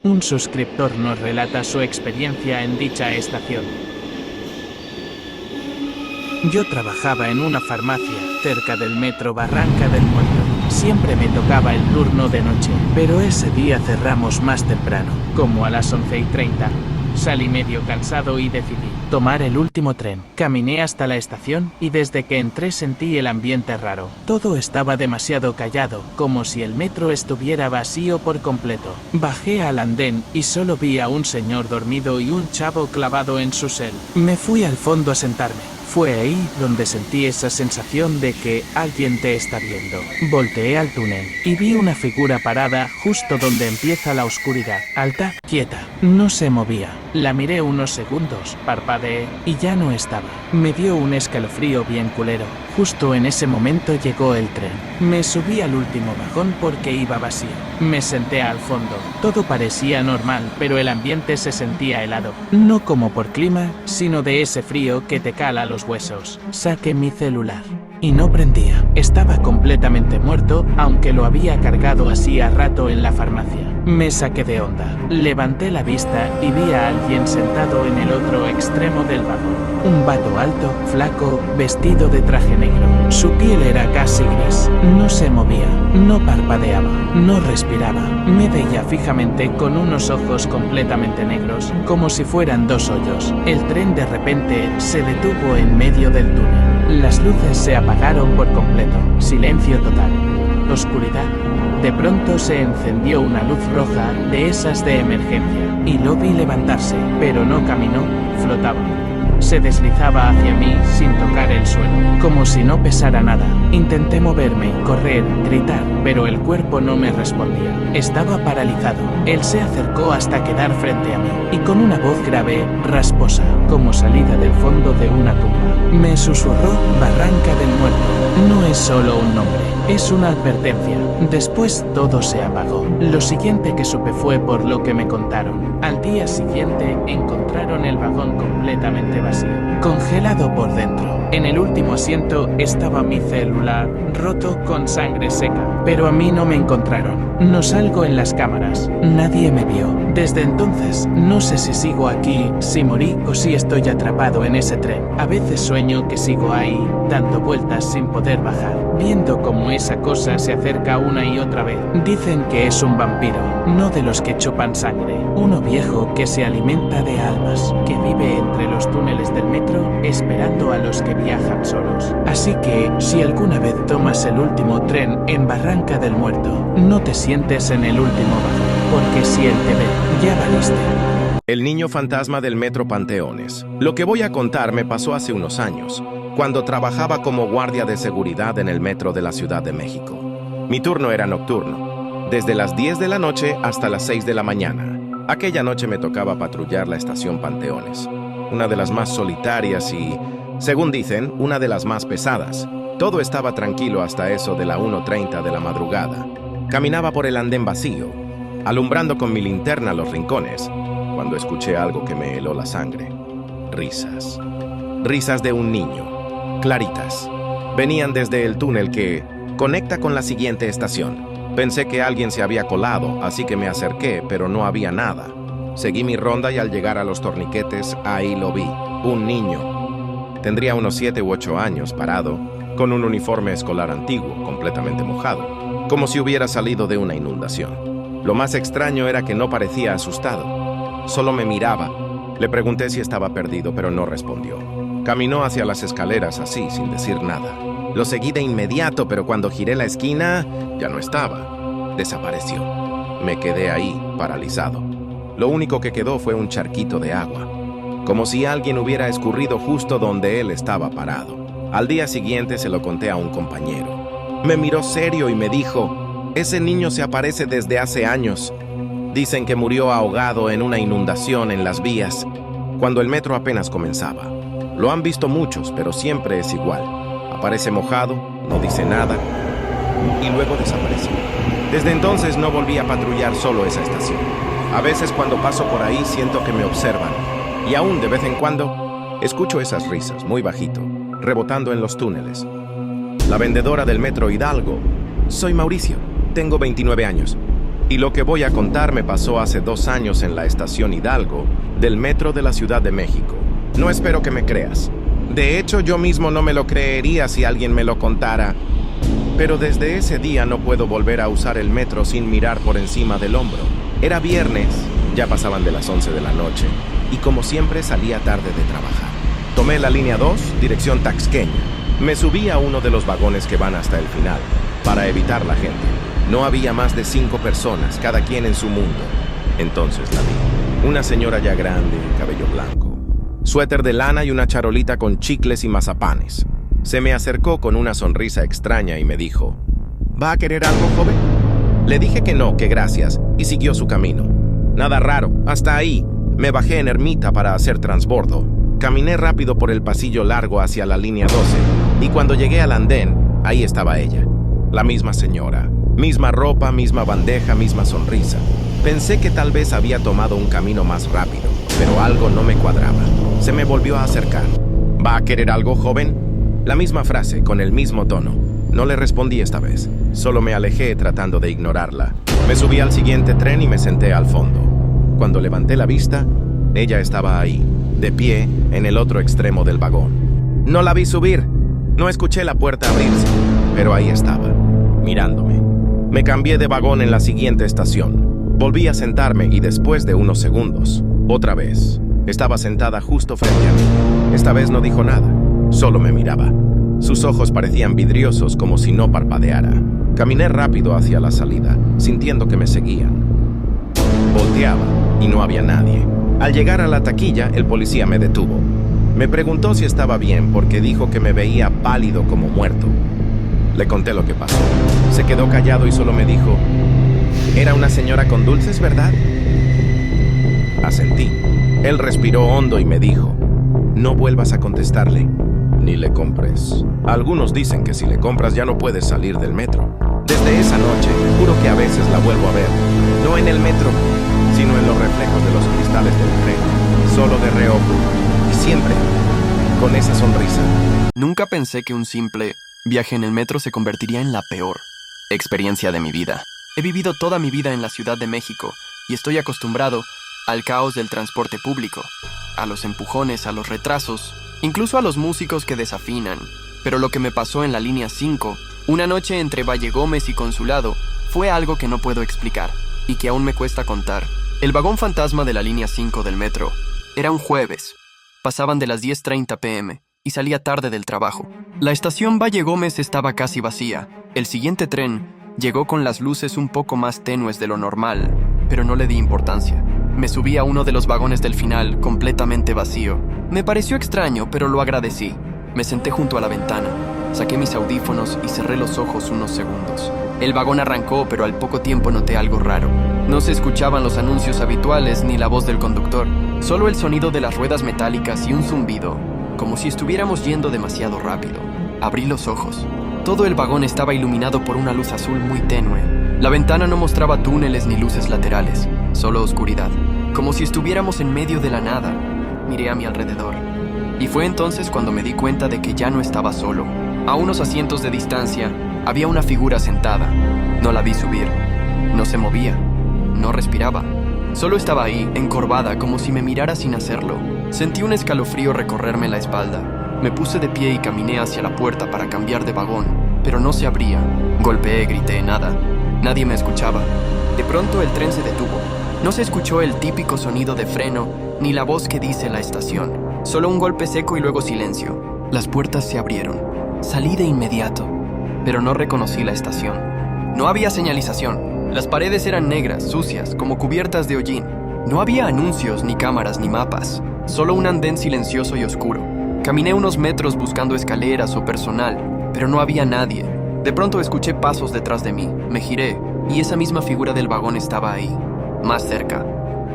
Un suscriptor nos relata su experiencia en dicha estación. Yo trabajaba en una farmacia cerca del metro Barranca del Muerto. Siempre me tocaba el turno de noche, pero ese día cerramos más temprano, como a las 11:30. Salí medio cansado y decidí tomar el último tren. Caminé hasta la estación y desde que entré sentí el ambiente raro. Todo estaba demasiado callado, como si el metro estuviera vacío por completo. Bajé al andén y solo vi a un señor dormido y un chavo clavado en su cel. Me fui al fondo a sentarme. Fue ahí donde sentí esa sensación de que alguien te está viendo. Volteé al túnel y vi una figura parada justo donde empieza la oscuridad. Alta, quieta, no se movía. La miré unos segundos, parpadeé y ya no estaba. Me dio un escalofrío bien culero. Justo en ese momento llegó el tren. Me subí al último vagón porque iba vacío. Me senté al fondo. Todo parecía normal, pero el ambiente se sentía helado. No como por clima, sino de ese frío que te cala los huesos. Saqué mi celular y no prendía. Estaba completamente muerto, aunque lo había cargado hacía rato en la farmacia. Me saqué de onda. Levanté la vista y vi a alguien sentado en el otro extremo del vagón. Un vato alto, flaco, vestido de traje negro. Su piel era casi gris. No se movía, no parpadeaba, no respiraba. Me veía fijamente con unos ojos completamente negros, como si fueran dos hoyos. El tren de repente se detuvo en medio del túnel. Las luces se apagaron por completo. Silencio total. Oscuridad. De pronto se encendió una luz roja de esas de emergencia y lo vi levantarse, pero no caminó, flotaba. Se deslizaba hacia mí sin tocar el suelo, como si no pesara nada. Intenté moverme, correr, gritar, pero el cuerpo no me respondía. Estaba paralizado. Él se acercó hasta quedar frente a mí y con una voz grave, rasposa, como salida del fondo de una tumba, me susurró: Barranca del Muerto. No es solo un nombre, es una advertencia. Después todo se apagó. Lo siguiente que supe fue por lo que me contaron. Al día siguiente encontraron el vagón completamente vacío, congelado por dentro. En el último asiento estaba mi celular, roto con sangre seca. Pero a mí no me encontraron. No salgo en las cámaras. Nadie me vio. Desde entonces, no sé si sigo aquí, si morí o si estoy atrapado en ese tren. A veces sueño que sigo ahí, dando vueltas sin poder bajar, viendo cómo esa cosa se acerca una y otra vez. Dicen que es un vampiro, no de los que chupan sangre. Uno viejo que se alimenta de almas, que vive entre los túneles del metro, esperando a los que viajan solos. Así que, si alguna vez tomas el último tren en Barranca del Muerto, no te sientes en el último vagón, porque si él te ve, ya valiste. El niño fantasma del metro Panteones. Lo que voy a contar me pasó hace unos años, cuando trabajaba como guardia de seguridad en el metro de la Ciudad de México. Mi turno era nocturno, desde las 10 de la noche hasta las 6 de la mañana. Aquella noche me tocaba patrullar la estación Panteones, una de las más solitarias y, según dicen, una de las más pesadas. Todo estaba tranquilo hasta eso de la 1:30 de la madrugada. Caminaba por el andén vacío, alumbrando con mi linterna los rincones, cuando escuché algo que me heló la sangre. Risas. Risas de un niño, claritas. Venían desde el túnel que conecta con la siguiente estación. Pensé que alguien se había colado, así que me acerqué, pero no había nada. Seguí mi ronda y al llegar a los torniquetes, ahí lo vi. Un niño. Tendría unos 7 u 8 años, parado, con un uniforme escolar antiguo, completamente mojado, como si hubiera salido de una inundación. Lo más extraño era que no parecía asustado. Solo me miraba. Le pregunté si estaba perdido, pero no respondió. Caminó hacia las escaleras así, sin decir nada. Lo seguí de inmediato, pero cuando giré la esquina, ya no estaba. Desapareció. Me quedé ahí, paralizado. Lo único que quedó fue un charquito de agua, como si alguien hubiera escurrido justo donde él estaba parado. Al día siguiente se lo conté a un compañero. Me miró serio y me dijo: ese niño se aparece desde hace años. Dicen que murió ahogado en una inundación en las vías, cuando el metro apenas comenzaba. Lo han visto muchos, pero siempre es igual. Aparece mojado, no dice nada, y luego desaparece. Desde entonces no volví a patrullar solo esa estación. A veces cuando paso por ahí siento que me observan, y aún de vez en cuando escucho esas risas muy bajito, rebotando en los túneles. La vendedora del metro Hidalgo. Soy Mauricio, tengo 29 años. Y lo que voy a contar me pasó hace 2 años en la estación Hidalgo del metro de la Ciudad de México. No espero que me creas. De hecho, yo mismo no me lo creería si alguien me lo contara. Pero desde ese día no puedo volver a usar el metro sin mirar por encima del hombro. Era viernes, ya pasaban de las 11 de la noche, y como siempre salía tarde de trabajar. Tomé la línea 2, dirección Taxqueña. Me subí a uno de los vagones que van hasta el final, para evitar la gente. No había más de 5 personas, cada quien en su mundo. Entonces la vi. Una señora ya grande, cabello blanco, suéter de lana y una charolita con chicles y mazapanes. Se me acercó con una sonrisa extraña y me dijo: ¿Va a querer algo, joven? Le dije que no, que gracias, y siguió su camino. Nada raro, hasta ahí. Me bajé en Ermita para hacer transbordo. Caminé rápido por el pasillo largo hacia la línea 12, y cuando llegué al andén, ahí estaba ella. La misma señora, misma ropa, misma bandeja, misma sonrisa. Pensé que tal vez había tomado un camino más rápido, pero algo no me cuadraba. Se me volvió a acercar. ¿Va a querer algo, joven? La misma frase, con el mismo tono. No le respondí esta vez. Solo me alejé tratando de ignorarla. Me subí al siguiente tren y me senté al fondo. Cuando levanté la vista, ella estaba ahí, de pie, en el otro extremo del vagón. No la vi subir. No escuché la puerta abrirse, pero ahí estaba, mirándome. Me cambié de vagón en la siguiente estación. Volví a sentarme y después de unos segundos, otra vez, estaba sentada justo frente a mí. Esta vez no dijo nada, solo me miraba. Sus ojos parecían vidriosos como si no parpadeara. Caminé rápido hacia la salida, sintiendo que me seguían. Volteaba y no había nadie. Al llegar a la taquilla, el policía me detuvo. Me preguntó si estaba bien porque dijo que me veía pálido como muerto. Le conté lo que pasó. Se quedó callado y solo me dijo: «Era una señora con dulces, ¿verdad?». Asentí. Él respiró hondo y me dijo: «No vuelvas a contestarle, ni le compres. Algunos dicen que si le compras ya no puedes salir del metro». Desde esa noche, juro que a veces la vuelvo a ver. No en el metro, sino en los reflejos de los cristales del tren. Solo de reojo. Y siempre con esa sonrisa. Nunca pensé que un simple viaje en el metro se convertiría en la peor experiencia de mi vida. He vivido toda mi vida en la Ciudad de México y estoy acostumbrado al caos del transporte público, a los empujones, a los retrasos, incluso a los músicos que desafinan. Pero lo que me pasó en la línea 5, una noche entre Valle Gómez y Consulado, fue algo que no puedo explicar y que aún me cuesta contar. El vagón fantasma de la línea 5 del metro. Era un jueves. Pasaban de las 10:30 p.m. y salía tarde del trabajo. La estación Valle Gómez estaba casi vacía. El siguiente tren llegó con las luces un poco más tenues de lo normal, pero no le di importancia. Me subí a uno de los vagones del final, completamente vacío. Me pareció extraño, pero lo agradecí. Me senté junto a la ventana, saqué mis audífonos y cerré los ojos unos segundos. El vagón arrancó, pero al poco tiempo noté algo raro. No se escuchaban los anuncios habituales ni la voz del conductor, solo el sonido de las ruedas metálicas y un zumbido, como si estuviéramos yendo demasiado rápido. Abrí los ojos. Todo el vagón estaba iluminado por una luz azul muy tenue. La ventana no mostraba túneles ni luces laterales, solo oscuridad, como si estuviéramos en medio de la nada. Miré a mi alrededor, y fue entonces cuando me di cuenta de que ya no estaba solo. A unos asientos de distancia, había una figura sentada. No la vi subir. No se movía. No respiraba. Solo estaba ahí, encorvada, como si me mirara sin hacerlo. Sentí un escalofrío recorrerme la espalda. Me puse de pie y caminé hacia la puerta para cambiar de vagón, pero no se abría. Golpeé, grité, nada. Nadie me escuchaba. De pronto el tren se detuvo. No se escuchó el típico sonido de freno, ni la voz que dice la estación. Solo un golpe seco y luego silencio. Las puertas se abrieron. Salí de inmediato, pero no reconocí la estación. No había señalización. Las paredes eran negras, sucias, como cubiertas de hollín. No había anuncios, ni cámaras, ni mapas. Solo un andén silencioso y oscuro. Caminé unos metros buscando escaleras o personal, pero no había nadie. De pronto escuché pasos detrás de mí. Me giré, y esa misma figura del vagón estaba ahí, más cerca.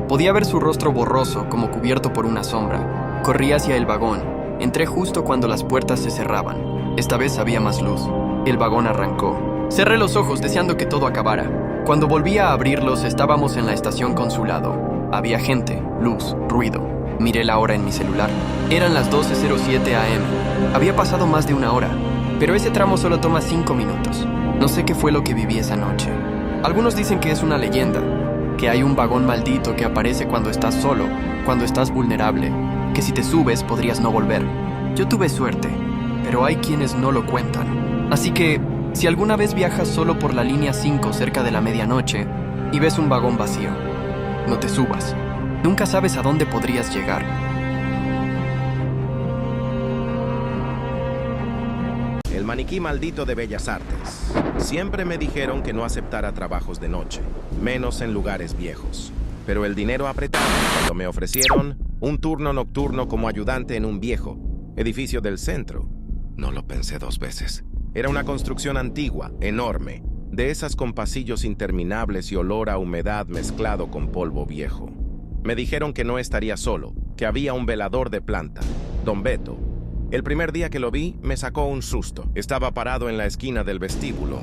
Podía ver su rostro borroso, como cubierto por una sombra. Corrí hacia el vagón. Entré justo cuando las puertas se cerraban. Esta vez había más luz. El vagón arrancó. Cerré los ojos deseando que todo acabara. Cuando volví a abrirlos, estábamos en la estación Consulado. Había gente, luz, ruido. Miré la hora en mi celular. Eran las 12:07 a.m. Había pasado más de una hora, pero ese tramo solo toma 5 minutos. No sé qué fue lo que viví esa noche. Algunos dicen que es una leyenda, que hay un vagón maldito que aparece cuando estás solo, cuando estás vulnerable, que si te subes podrías no volver. Yo tuve suerte, pero hay quienes no lo cuentan. Así que, si alguna vez viajas solo por la línea 5 cerca de la medianoche y ves un vagón vacío, no te subas. Nunca sabes a dónde podrías llegar. El maniquí maldito de Bellas Artes. Siempre me dijeron que no aceptara trabajos de noche, menos en lugares viejos. Pero el dinero apretaba cuando me ofrecieron un turno nocturno como ayudante en un viejo edificio del centro. No lo pensé 2 veces. Era una construcción antigua, enorme, de esas con pasillos interminables y olor a humedad mezclado con polvo viejo. Me dijeron que no estaría solo, que había un velador de planta, Don Beto. El primer día que lo vi, me sacó un susto. Estaba parado en la esquina del vestíbulo,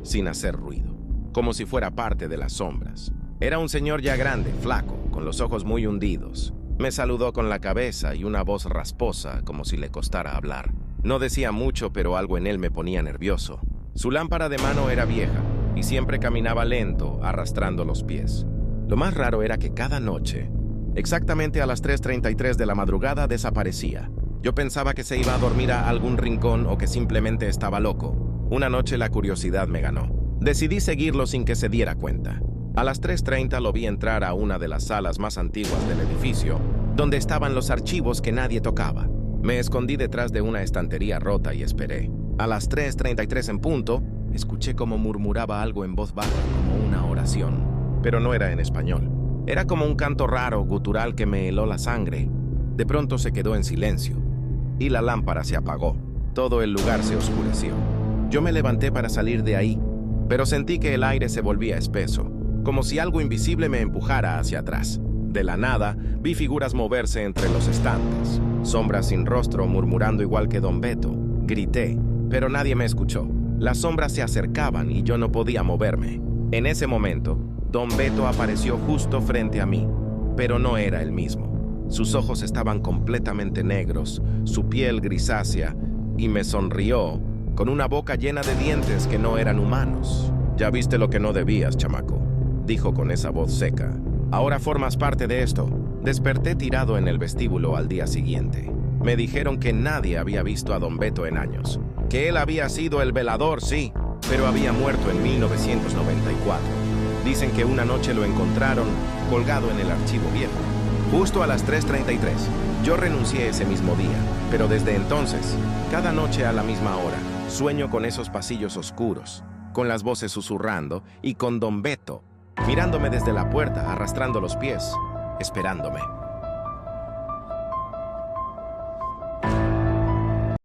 sin hacer ruido, como si fuera parte de las sombras. Era un señor ya grande, flaco, con los ojos muy hundidos. Me saludó con la cabeza y una voz rasposa, como si le costara hablar. No decía mucho, pero algo en él me ponía nervioso. Su lámpara de mano era vieja y siempre caminaba lento, arrastrando los pies. Lo más raro era que cada noche, exactamente a las 3:33 de la madrugada, desaparecía. Yo pensaba que se iba a dormir a algún rincón o que simplemente estaba loco. Una noche la curiosidad me ganó. Decidí seguirlo sin que se diera cuenta. A las 3:30 lo vi entrar a una de las salas más antiguas del edificio, donde estaban los archivos que nadie tocaba. Me escondí detrás de una estantería rota y esperé. A las 3:33 en punto, escuché como murmuraba algo en voz baja, como una oración. Pero no era en español. Era como un canto raro, gutural que me heló la sangre. De pronto se quedó en silencio, y la lámpara se apagó. Todo el lugar se oscureció. Yo me levanté para salir de ahí, pero sentí que el aire se volvía espeso, como si algo invisible me empujara hacia atrás. De la nada, vi figuras moverse entre los estantes, sombras sin rostro murmurando igual que Don Beto. Grité, pero nadie me escuchó. Las sombras se acercaban y yo no podía moverme. En ese momento, Don Beto apareció justo frente a mí, pero no era el mismo. Sus ojos estaban completamente negros, su piel grisácea, y me sonrió con una boca llena de dientes que no eran humanos. «Ya viste lo que no debías, chamaco», dijo con esa voz seca. «Ahora formas parte de esto». Desperté tirado en el vestíbulo al día siguiente. Me dijeron que nadie había visto a Don Beto en años, que él había sido el velador, sí, pero había muerto en 1994. Dicen que una noche lo encontraron colgado en el archivo viejo, justo a las 3:33. Yo renuncié ese mismo día, pero desde entonces, cada noche a la misma hora, sueño con esos pasillos oscuros, con las voces susurrando y con Don Beto, mirándome desde la puerta, arrastrando los pies, esperándome.